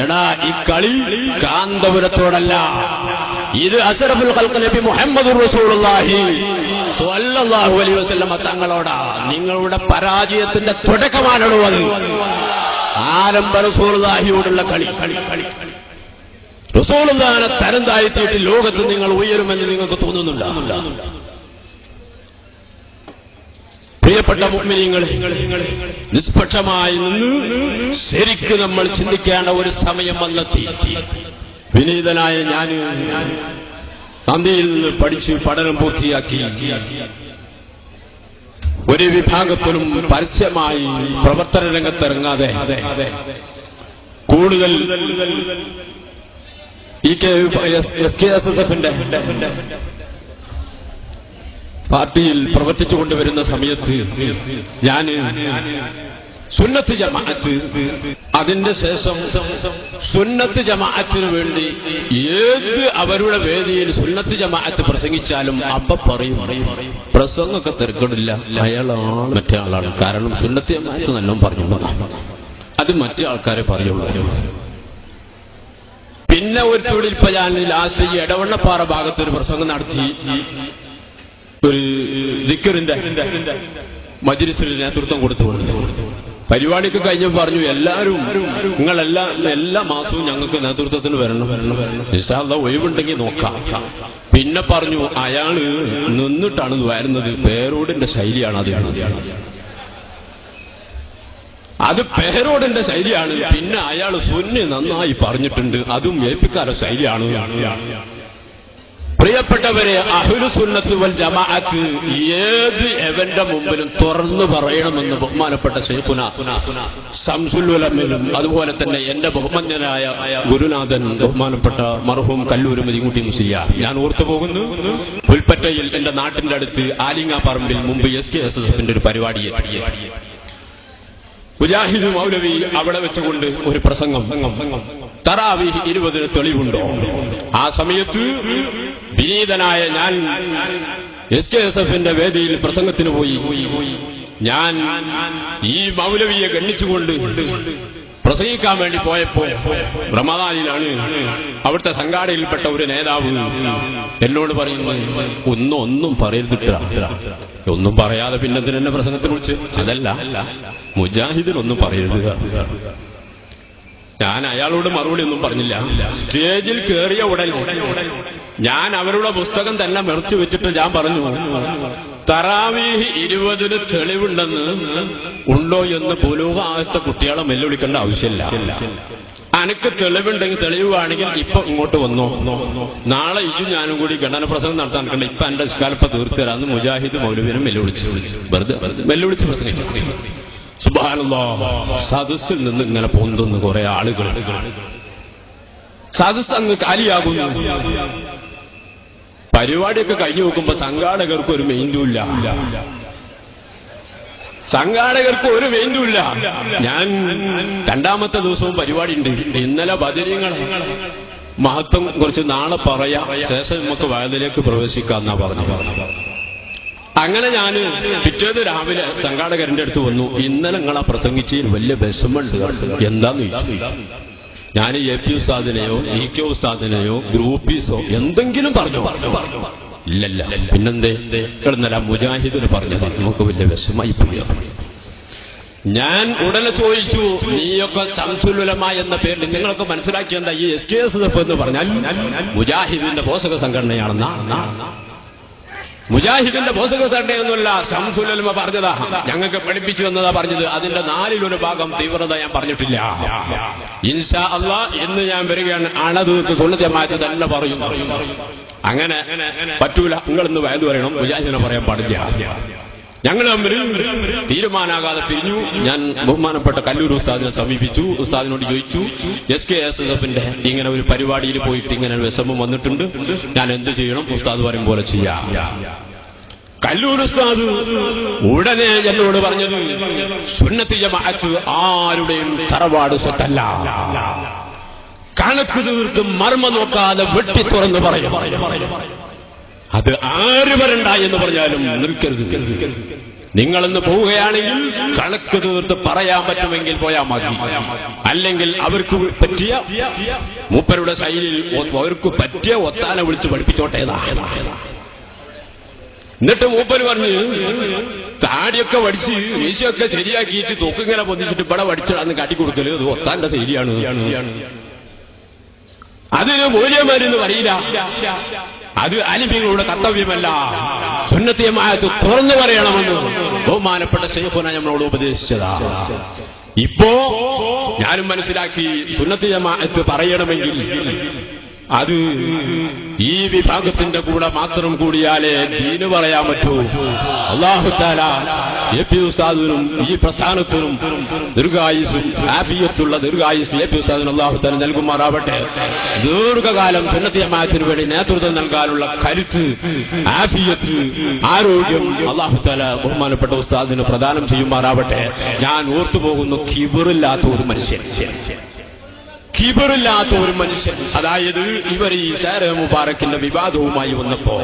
എടാ, ഈ കളി കാന്തപുരത്തോടല്ല, ഇത് അസ്റഫുൽ ഖൽഖ് നബി മുഹമ്മദ് റസൂലുള്ളാഹി സ്വല്ലല്ലാഹു അലൈഹി വസല്ലം തങ്ങളോടാ. നിങ്ങളുടെ പരാജയത്തിന്റെ തുടക്കമാണോ അത്? ആരംഭ റസൂലുള്ളാഹിയോടുള്ള കളി. റസൂലുള്ളാഹിനെ തരം താഴ്ത്തിയിട്ട് ലോകത്ത് നിങ്ങൾ ഉയരുമെന്ന് നിങ്ങൾക്ക് തോന്നുന്നുണ്ടോ? പ്രിയപ്പെട്ട മുഅ്മിനീങ്ങളെ, നിഷ്പക്ഷമായി നിന്ന് ശരിക്ക് നമ്മൾ ചിന്തിക്കേണ്ട ഒരു സമയം വന്നെത്തി. വിനീതനായ ഞാൻ നന്ദിയിൽ നിന്ന് പഠിച്ച് പഠനം പൂർത്തിയാക്കി. ഒരു വിഭാഗത്തിലും പരസ്യമായി പ്രവർത്തന രംഗത്തിറങ്ങാതെ കൂടുതൽ SKSSFന്റെ പാർട്ടിയിൽ പ്രവർത്തിച്ചു കൊണ്ടുവരുന്ന സമയത്ത് ഞാൻ സുന്നത്ത് ജമാഅത്ത്, അതിന്റെ ശേഷം സുന്നത്ത് ജമാഅത്തിന് വേണ്ടി ഏത് അവരുടെ വേദിയിൽ സുന്നത്ത് ജമാഅത്ത് പ്രസംഗിച്ചാലും അപ്പ പറയും, പ്രസംഗമൊക്കെ തിരക്കിടില്ല, അയാളാണ് മറ്റേ ആളാണ്. കാരണം സുന്നത്ത് ജമാഅത്ത് നല്ലോണം പറഞ്ഞു, അത് മറ്റേ ആൾക്കാരെ പറയുള്ളൂ. പിന്നെ ഒരു തൊഴിൽ ഇപ്പൊ ഞാൻ ലാസ്റ്റ് ഈ എടവണ്ണപ്പാറ ഭാഗത്തൊരു പ്രസംഗം നടത്തി. ഒരു ദിക്റിന്റെ മജ്‌ലിസിൽ നേതൃത്വം കൊടുത്തു. പരിപാടിക്ക് കഴിഞ്ഞപ്പോൾ പറഞ്ഞു, എല്ലാവരും എല്ലാ മാസവും ഞങ്ങൾക്ക് നേതൃത്വത്തിന് വരണം, ഇൻഷാ അല്ലാഹ് ഒഴിവുണ്ടെങ്കിൽ നോക്കാം. പിന്നെ പറഞ്ഞു, അയാള് നിന്നിട്ടാണ് വരുന്നത്, പേരോടിന്റെ ശൈലിയാണ്, അത് പേരോടിന്റെ ശൈലിയാണ്. പിന്നെ അയാൾ സുന്നി നന്നായി പറഞ്ഞിട്ടുണ്ട്, അതും ഏൽപ്പിക്കാരുടെ ശൈലിയാണ്. പ്രിയപ്പെട്ടവരെ, അഹ്ലു സുന്നത്ത് വൽ ജമാഅത്ത് ഏത് എവന്റെ മുമ്പിലും തുറന്നു പറയണമെന്ന് ബഹുമാനപ്പെട്ട ശൈഖുന ശംസുൽ ഉലമയും അതുപോലെ തന്നെ എന്റെ ബഹുമാന്യനായ ഗുരുനാഥൻ ബഹുമാനപ്പെട്ട മർഹൂം കല്ലൂർ മദികുട്ടി മുസ്ലിയാർ, ഞാൻ ഓർത്തു പോകുന്നു, പുൽപ്പറ്റയിൽ എന്റെ നാട്ടിന്റെ അടുത്ത് ആലിങ്ങാപ്പറമ്പിൽ മുമ്പ് SKSSFന്റെ ഒരു പരിപാടി മുജാഹിദ് മൗലവി അവിടെ വെച്ചുകൊണ്ട് ഒരു പ്രസംഗം, തറാവീഹ് 20 തെളിവുണ്ടോ? ആ സമയത്ത് വിനീതനായ ഞാൻ SKSSFന്റെ വേദിയിൽ പ്രസംഗത്തിന് പോയി. ഞാൻ ഈ മൗലവിയെ ഗണ്ണിച്ചുകൊണ്ട് പ്രസംഗിക്കാൻ വേണ്ടി പോയപ്പോ റമദാനിലാണ്. അവിടുത്തെ സംഘാടകയിൽപ്പെട്ട ഒരു നേതാവ് എന്നോട് പറയുന്നു, ഒന്നും പറയരുതിട്ട, ഒന്നും പറയാതെ പിന്നെ എന്നെ പ്രസംഗത്തിന് വിളിച്ച്, അതല്ല മുജാഹിദിനൊന്നും പറയരുത്. ഞാൻ അയാളോട് മറുപടി ഒന്നും പറഞ്ഞില്ല. സ്റ്റേജിൽ കയറിയ ഉടൻ ഞാൻ അവരുടെ പുസ്തകം തന്നെ മെറിച്ചു വെച്ചിട്ട് ഞാൻ പറഞ്ഞു, തറാവീഹ് 20 തെളിവുണ്ടെന്ന് ഉണ്ടോ എന്ന് ബുലൂഗായത്തെ കുട്ടികളെ വെല്ലുവിളിക്കേണ്ട ആവശ്യമില്ല. അനക്ക് തെളിവുണ്ടെങ്കിൽ തെളിവാണെങ്കിൽ ഇപ്പൊ ഇങ്ങോട്ട് വന്നോ, നാളെ ഞാനും കൂടി ഖണ്ഡന പ്രസംഗം നടത്താൻ നിൽക്കണ്ട, ഇപ്പൊ എന്റെ സ്കാൽപ്പ തീർത്തരാന്ന് മുജാഹിദ് മൗലവിനെ വെല്ലുവിളിച്ചു. വെല്ലുവിളിച്ച് പ്രസംഗിച്ചു. സുബ്ഹാനല്ലാഹ്, സദസ്സിൽ നിന്ന് ഇങ്ങനെ പൊന്തുന്നു കുറെ ആളുകൾ. സദസ് അങ്ങ് കാലിയാകുന്നു. പരിപാടിയൊക്കെ കഴിഞ്ഞു നോക്കുമ്പോ സംഘാടകർക്ക് ഒരു മെയിൻറ്റുമില്ല. ഞാൻ രണ്ടാമത്തെ ദിവസവും പരിപാടി ഉണ്ട്. ഇന്നലെ ബദരീങ്ങളെ മഹത്വം കുറിച്ച് നാളെ പറയാം, ശേഷം നമുക്ക് വയലിലേക്ക് പ്രവേശിക്കാന്നാ പറഞ്ഞു. അങ്ങനെ ഞാൻ പിറ്റേന്ന് രാവിലെ സംഘാടകരുടെ അടുത്ത് വന്നു. ഇന്നലെ നിങ്ങളാ പ്രസംഗിച്ചതിൽ വലിയ വിഷമമുണ്ട്, എന്താന്ന് ചോദിച്ചു. ഞാൻ AP ഉസ്താദിനെയോ EK ഉസ്താദിനെയോ ഗ്രൂപ്പീസോ എന്തെങ്കിലും പറഞ്ഞു? ഇല്ലല്ല. പിന്നെന്തേ? ഇന്നലെ മുജാഹിദിന് പറഞ്ഞത് നമുക്ക് വലിയ വിഷമായി പോയി. ഞാൻ ഉടനെ ചോദിച്ചു, നീയൊക്കെ ശംസുൽ ഉലമ എന്ന പേരിൽ നിങ്ങളൊക്കെ മനസ്സിലാക്കിയെന്താ? ഈ SKSSF എന്ന് പറഞ്ഞാൽ മുജാഹിദിന്റെ പോഷക സംഘടനയാണെന്നാ. മുജാഹിദിന്റെ പോഷക സംഘടനയൊന്നുമല്ല, ശംസുൽ ഉലമ പറഞ്ഞതാ, ഞങ്ങൾക്ക് പഠിപ്പിച്ചു എന്നതാ പറഞ്ഞത്. അതിന്റെ 1/4 ഭാഗം തീവ്രത ഞാൻ പറഞ്ഞിട്ടില്ല. ഇൻഷാ അല്ലാഹ് ഇന്ന് ഞാൻ വരികയാണ്, അണതീർത്ത് സുന്നത്ത് ജമാഅത്ത് തന്നെ പറയും. അങ്ങനെ പറ്റൂല, നിങ്ങളിന്ന് വയത് പറയണം, മുജാഹിദിനെ പറയാൻ പാടില്ല. ഞങ്ങൾ തമ്മിൽ തീരുമാനാകാതെ പിരിഞ്ഞു. ഞാൻ ബഹുമാനപ്പെട്ട കല്ലൂർ ഉസ്താദിനെ സമീപിച്ചു. ഉസ്താദിനോട് ചോദിച്ചു, SKSSFന്റെ ഇങ്ങനെ ഒരു പരിപാടിയിൽ പോയിട്ട് ഇങ്ങനെ വിഷമം വന്നിട്ടുണ്ട്, ഞാൻ എന്ത് ചെയ്യണം? ഉസ്താദ് പറയും പോലെ ചെയ്യാം. കല്ലൂർ ഉസ്താദ് ഉടനെ എന്നോട് പറഞ്ഞത്, സുന്നത്ത് ജമാഅത്ത് ആരുടെയും തറവാട് സ്വത്തല്ല, കണക്ക് തീർത്ത് മർമ്മ നോക്കാതെ വെട്ടി തുറന്ന് പറയും, അത് ആര് വരണ്ട എന്ന് പറഞ്ഞാലും നിൽക്കരുത്. നിങ്ങളൊന്ന് പോവുകയാണെങ്കിൽ കണക്ക് തീർത്ത് പറയാൻ പറ്റുമെങ്കിൽ പോയാൽ മതി, അല്ലെങ്കിൽ അവർക്ക് പറ്റിയ മൂപ്പരുടെ ശൈലിയിൽ അവർക്ക് പറ്റിയ ഒത്താന വിളിച്ച് പഠിപ്പിച്ചോട്ടേതാ. എന്നിട്ട് മൂപ്പര് പറഞ്ഞ് താടിയൊക്കെ വടിച്ച് മീശയൊക്കെ ശരിയാക്കിയിട്ട് തൊക്കിങ്ങനെ പൊതിച്ചിട്ട് ഇവിടെ വടിച്ചിടാന്ന് കാട്ടിക്കൊടുക്കല് അത് ഒത്താന്റെ ശൈലിയാണ്. അതിന് മൂല്യമാരെന്ന് പറയില്ല, അത് അലിമികളുടെ കർത്തവ്യമല്ല, സുന്നത്ത് ജമാഅത്ത് തുറന്നു പറയണമെന്ന് ബഹുമാനപ്പെട്ട ശൈഖുന നമ്മളോട് ഉപദേശിച്ചതാ. ഇപ്പോ ഞാനും മനസ്സിലാക്കി, സുന്നത്ത് ജമാഅത്ത് പറയണമെങ്കിൽ അത് ഈ വിഭാഗത്തിന്റെ കൂടെ മാത്രം കൂടിയാലേ ദീന് പറയാൻ പറ്റൂ. അല്ലാഹു തആല എ.പി. ഉസ്താദിനും ഈ പ്രസ്ഥാനത്തിനും ദീർഘായുസ്സും ആഫിയത്തുള്ള ദീർഘായുസ് എ.പി. ഉസ്താദിന് അല്ലാഹു തആല നൽകുമാറാവട്ടെ. ദീർഘകാലം സുന്നത്ത് ജമാഅത്തിന് വേണ്ടി നേതൃത്വം നൽകാനുള്ള കരുത്ത്, ആഫിയത്ത്, ആരോഗ്യം അല്ലാഹു തആല ബഹുമാനപ്പെട്ട ഉസ്താദിന് പ്രദാനം ചെയ്യുമാറാവട്ടെ. ഞാൻ ഓർത്തുപോകുന്നു, കിബറില്ലാത്ത ഒരു മനുഷ്യൻ, കിബറില്ലാത്ത ഒരു മനുഷ്യൻ. അതായത് ഇവർ ഈ ഷാരെ മുബാറക്കിന്റെ വിവാദവുമായി വന്നപ്പോ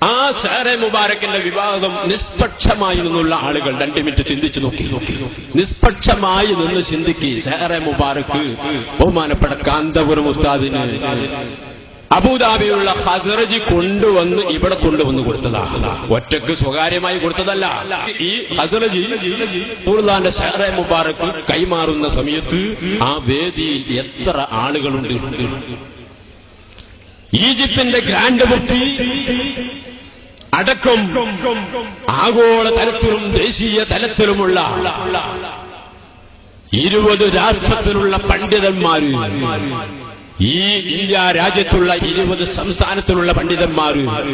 ആ ഷാരെ മുബാറക്കിന്റെ വിവാദം നിഷ്പക്ഷമായി നിന്നുള്ള ആളുകൾ 2 മിനിറ്റ് ചിന്തിച്ചു നോക്കി. നിഷ്പക്ഷമായി നിന്ന് ചിന്തിക്കി. ഷാരെ മുബാറക്ക് ബഹുമാനപ്പെട്ട കാന്തപുരം ഉസ്താദിന് അബുദാബിയുള്ള ഹസ്റജി കൊണ്ടുവന്ന് ഇവിടെ കൊണ്ടുവന്ന് കൊടുത്തതാ. ഒറ്റക്ക് സ്വകാര്യമായി കൊടുത്തതല്ല. ഈ ഹസ്റജി ഖുർആന്റെ ഷാരെ മുബാറക്ക് കൈമാറുന്ന സമയത്ത് ആ വേദിയിൽ എത്ര ആളുകളുണ്ട്. ഈജിപ്തിന്റെ ഗ്രാൻഡ് മുഫ്തി അടക്കം ആഗോള തലത്തിലും ദേശീയ തലത്തിലുമുള്ള 20 രാഷ്ട്രത്തിലുള്ള പണ്ഡിതന്മാര്, ഈ ഇന്ത്യ രാജ്യത്തുള്ള 20 സംസ്ഥാനത്തിലുള്ള പണ്ഡിതന്മാര്